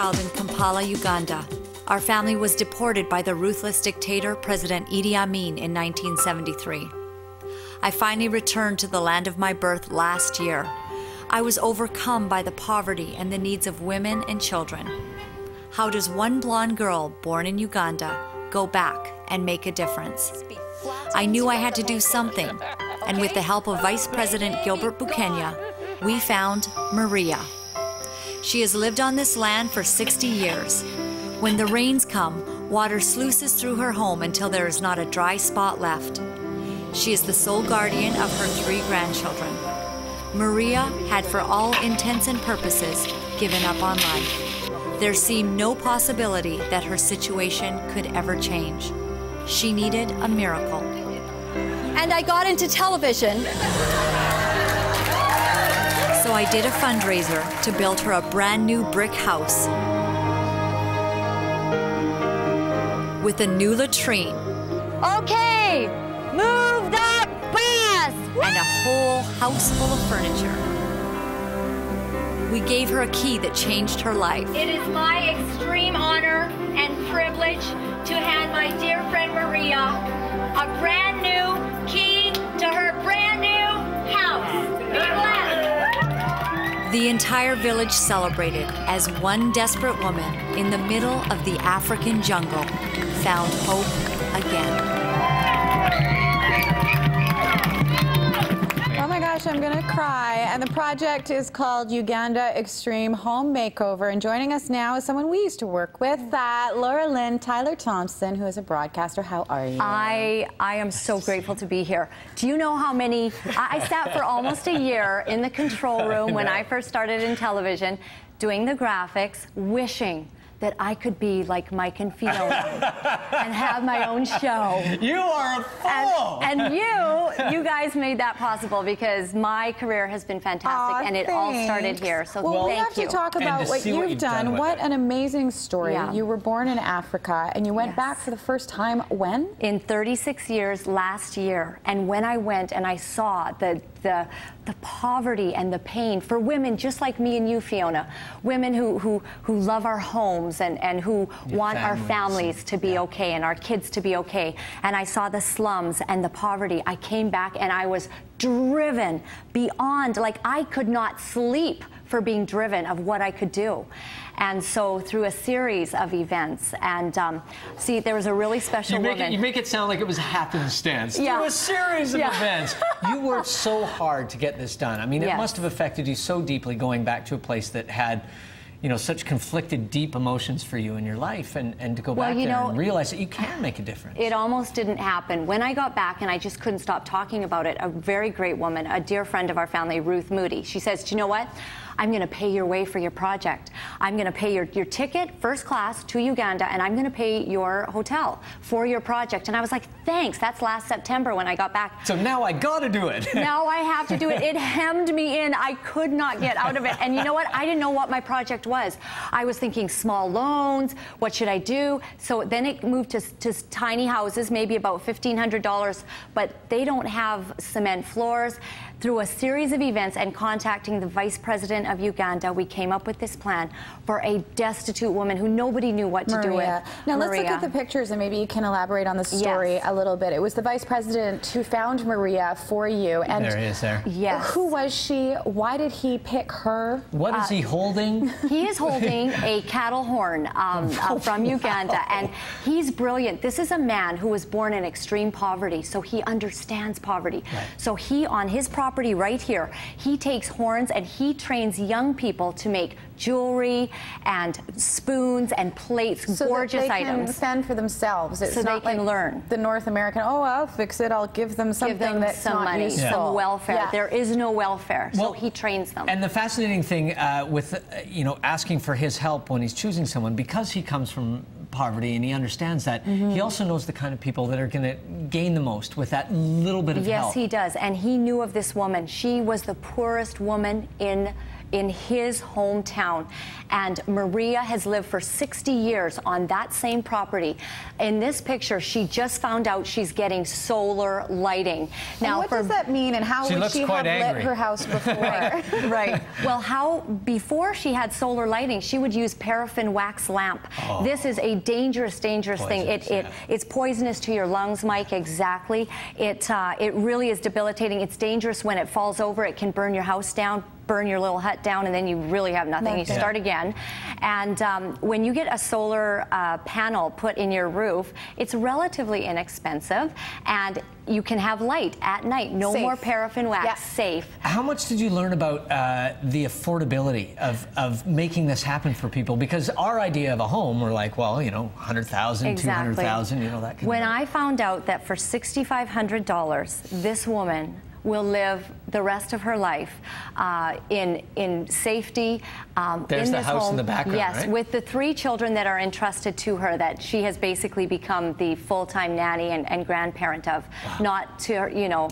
child in Kampala, Uganda. Our family was deported by the ruthless dictator President Idi Amin in 1973. I finally returned to the land of my birth last year. I was overcome by the poverty and the needs of women and children. How does one blonde girl born in Uganda go back and make a difference? I knew I had to do something, and with the help of Vice President Gilbert Bukenya, we found Maria. She has lived on this land for 60 years. When the rains come, water sluices through her home until there is not a dry spot left. She is the sole guardian of her 3 grandchildren. Maria had, for all intents and purposes, given up on life. There seemed no possibility that her situation could ever change. She needed a miracle. And I got into television. So I did a fundraiser to build her a brand new brick house with a new latrine. Okay, move the bus! And a whole house full of furniture. We gave her a key that changed her life. It is my extreme honor and privilege to hand my dear friend Maria a brand new key to her brand new house. Be blessed. The entire village celebrated as one desperate woman in the middle of the African jungle found hope again. Oh my gosh, I'm gonna cry. And the project is called Uganda Extreme Home Makeover. And joining us now is someone we used to work with, Laura-Lynn Tyler Thompson, who is a broadcaster. How are you? I am so grateful to be here. Do you know how many? I sat for almost a year in the control room when I first started in television, doing the graphics, wishing that I could be like Mike and Fiona and have my own show. You are a fool! And you guys made that possible, because my career has been fantastic, and it all started here. So well, we have thank you. to talk about what you've done. What an amazing story. Yeah. You were born in Africa, and you went back for the first time when? In 36 years last year. And when I went and I saw the poverty and the pain for women just like me and you, Fiona, women who love our homes and who want our families to be okay and our kids to be okay. And I saw the slums and the poverty. I came back and I was driven beyond, like I could not sleep for being driven of what I could do. And so through a series of events, and see, there was a really special woman. You make it sound like it was happenstance. Yeah. Through a series of events. You worked so hard to get this done. I mean, it must have affected you so deeply going back to a place that had, you know, such conflicted, deep emotions for you in your life, and to go back there and realize that you can make a difference. It almost didn't happen. When I got back, and I just couldn't stop talking about it, a very great woman, a dear friend of our family, Ruth Moody, she says, do you know what? I'm going to pay your way for your project. I'm going to pay your ticket, first class, to Uganda, and I'm going to pay your hotel for your project. And I was like, thanks. That's last September when I got back. So now I got to do it. Now I have to do it. It hemmed me in. I could not get out of it. And you know what? I didn't know what my project was. I was thinking small loans. What should I do? So then it moved to tiny houses, maybe about $1,500, but they don't have cement floors. Through a series of events and contacting the Vice President of Uganda, we came up with this plan for a destitute woman who nobody knew what to do with. Now let's look at the pictures, and maybe you can elaborate on the story a little bit. It was the Vice President who found Maria for you. And there he is there. Yes. Who was she? Why did he pick her? What is he holding? He is holding a cattle horn from Uganda, and he's brilliant. This is a man who was born in extreme poverty, so he understands poverty. Right. So he, on his property right here, he takes horns and he trains young people to make jewelry and spoons and plates, gorgeous items. So they can fend for themselves. It's so not they can learn. The North American, oh, I'll fix it, I'll give them something that's some money, some welfare. There is no welfare, so he trains them. And the fascinating thing with, you know, asking for his help when he's choosing someone, because he comes from poverty, and he understands that. He also knows the kind of people that are going to gain the most with that little bit of help. Yes, he does. And he knew of this woman. She was the poorest woman in his hometown, and Maria has lived for 60 years on that same property. In this picture, she just found out she's getting solar lighting. Now, what does that mean, and how would she have lit her house before? Right. Well, before she had solar lighting, she would use paraffin wax lamp. This is a dangerous thing. It's poisonous to your lungs, Mike. Exactly. It really is debilitating. It's dangerous when it falls over. It can burn your house down, burn your little hut down, and then you really have nothing. You start again. And when you get a solar panel put in your roof, it's relatively inexpensive, and you can have light at night. No more paraffin wax. Safe. How much did you learn about the affordability of making this happen for people? Because our idea of a home, we're like, well, you know, 100,000, 200,000, you know, that kind of thing. When I found out that for $6,500, this woman will live the rest of her life in safety. There's in the this house home. in the background, yes, right? with the 3 children that are entrusted to her, that she has basically become the full-time nanny and grandparent of. Not to, you know,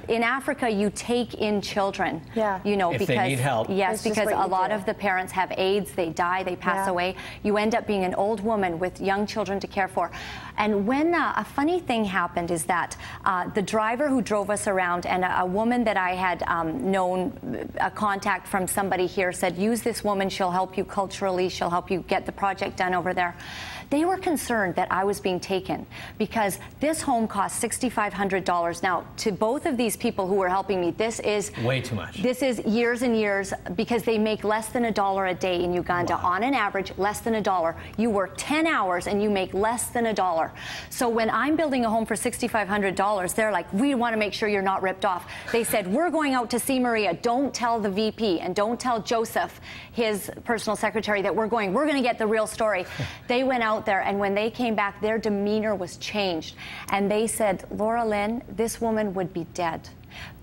in Africa you take in children, you know, if because they need help. Yes, because a lot of the parents have AIDS, they die, they pass away. You end up being an old woman with young children to care for. And when a funny thing happened is that the driver who drove us around, and a woman that I had known, a contact from somebody here, said, use this woman, she'll help you culturally, she'll help you get the project done over there. They were concerned that I was being taken because this home cost $6,500. Now, to both of these people who were helping me, this is way too much. This is years and years, because they make less than $1 a day in Uganda. On an average, less than $1. You work 10 hours and you make less than $1. So when I'm building a home for $6,500, they're like, we want to make sure you're not ripped off. They said, we're going out to see Maria. Don't tell the VP and don't tell Joseph, his personal secretary, that we're going to get the real story. They went out there, and when they came back, their demeanor was changed. And they said, Laura-Lynn, this woman would be dead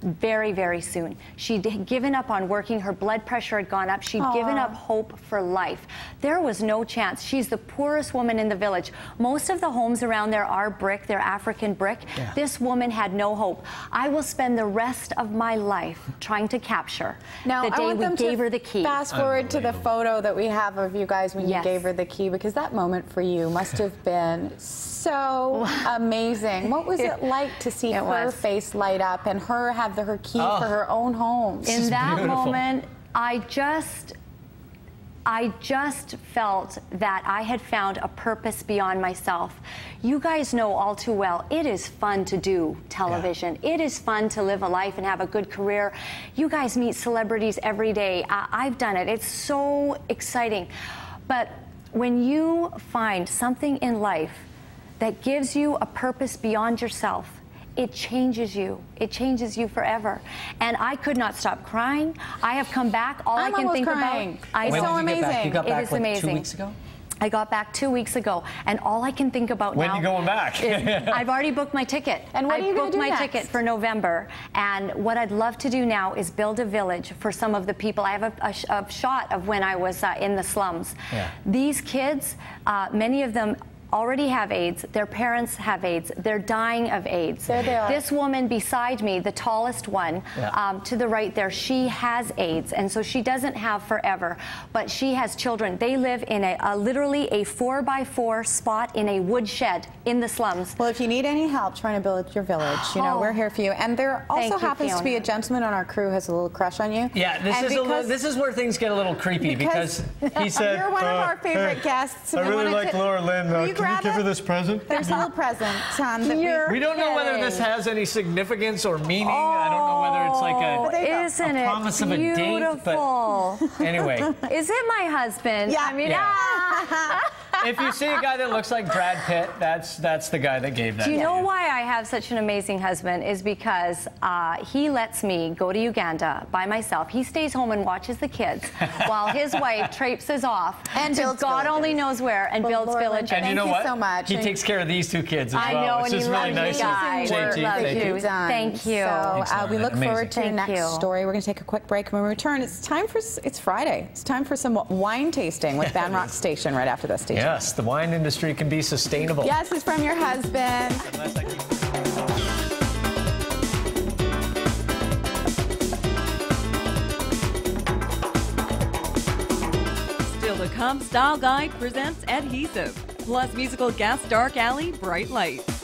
very, very soon. She'd given up on working. Her blood pressure had gone up. She'd given up hope for life. There was no chance. She's the poorest woman in the village. Most of the homes around there are brick. They're African brick. This woman had no hope. I will spend the rest of my life trying to capture the day we gave her the key. Fast forward to the photo that we have of you guys when you gave her the key, because that moment for you must have been so amazing. What was it like to see her face light up and her have her key for her own home? In that moment, I just felt that I had found a purpose beyond myself. You guys know all too well, it is fun to do television. It is fun to live a life and have a good career. You guys meet celebrities every day. I've done it. It's so exciting. But when you find something in life that gives you a purpose beyond yourself, it changes you. It changes you forever. And I could not stop crying. I have come back. All I can think about. It's so amazing. You got back, it is amazing. 2 weeks ago? I got back 2 weeks ago, and all I can think about now. When are you going back? I've already booked my ticket. And what are you going to do next? I booked my ticket for November, and what I'd love to do now is build a village for some of the people. I have a shot of when I was in the slums. These kids, many of them already have AIDS. Their parents have AIDS. They're dying of AIDS. There they are. This woman beside me, the tallest one, to the right there, she has AIDS, and so she doesn't have forever, but she has children. They live in literally a 4x4 spot in a woodshed in the slums. Well, if you need any help trying to build your village, you know, we're here for you. And there also happens to be a gentleman on our crew who has a little crush on you. Yeah, this is where things get a little creepy, because he said, you're one of our favorite guests. I really like Laura-Lynn. Can you give her this present? There's a little present. We don't know whether this has any significance or meaning. I don't know whether it's like a promise of a date. But anyway. Is it my husband? Yeah. I mean, if you see a guy that looks like Brad Pitt, that's the guy that gave that. Do you know why I have such an amazing husband? Is because he lets me go to Uganda by myself. He stays home and watches the kids while his wife traipses off and builds God only knows where and builds villages. And you know what? So much. He takes care of these 2 kids as well. I know, which and is he really loves nice. you guys. Thank you. So we look forward to the next story. We're going to take a quick break. When we return, it's Friday. It's time for some wine tasting with Banrock Station right after this. Stay tuned. Yes, the wine industry can be sustainable. Yes, it's from your husband. Still to come, Style Guide presents Adhesive, plus musical guest Dark Alley, Bright Lights.